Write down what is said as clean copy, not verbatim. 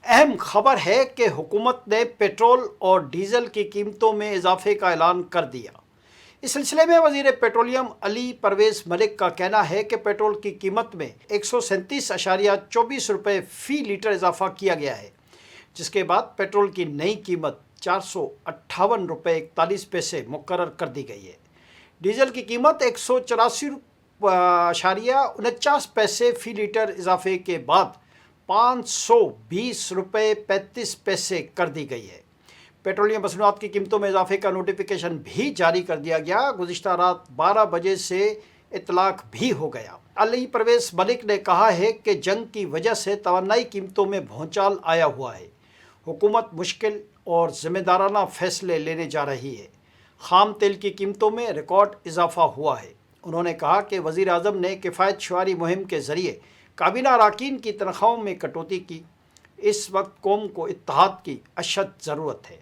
اہم خبر ہے کہ حکومت نے پیٹرول اور ڈیزل کی قیمتوں میں اضافے کا اعلان کر دیا۔ اس سلسلے میں وزیر پیٹرولیم علی پرویز ملک کا کہنا ہے کہ پیٹرول کی قیمت میں 137.24 روپے فی لیٹر اضافہ کیا گیا ہے، جس کے بعد پیٹرول کی نئی قیمت 458 روپے 41 پیسے مقرر کر دی گئی ہے۔ ڈیزل کی قیمت 184.49 پیسے فی لیٹر اضافے کے بعد 520 روپے 35 پیسے کر دی گئی ہے۔ پیٹرولیم مصنوعات کی قیمتوں میں اضافے کا نوٹیفیکیشن بھی جاری کر دیا گیا۔ گزشتہ رات 12 بجے سے اطلاق بھی ہو گیا۔ علی پرویز ملک نے کہا ہے کہ جنگ کی وجہ سے توانائی قیمتوں میں بھونچال آیا ہوا ہے۔ حکومت مشکل اور ذمہ دارانہ فیصلے لینے جا رہی ہے۔ خام تیل کی قیمتوں میں ریکارڈ اضافہ ہوا ہے۔ انہوں نے کہا کہ وزیر اعظم نے کفایت شعاری مہم کے ذریعے کابینہ اراکین کی تنخواہوں میں کٹوتی کی۔ اس وقت قوم کو اتحاد کی اشد ضرورت ہے۔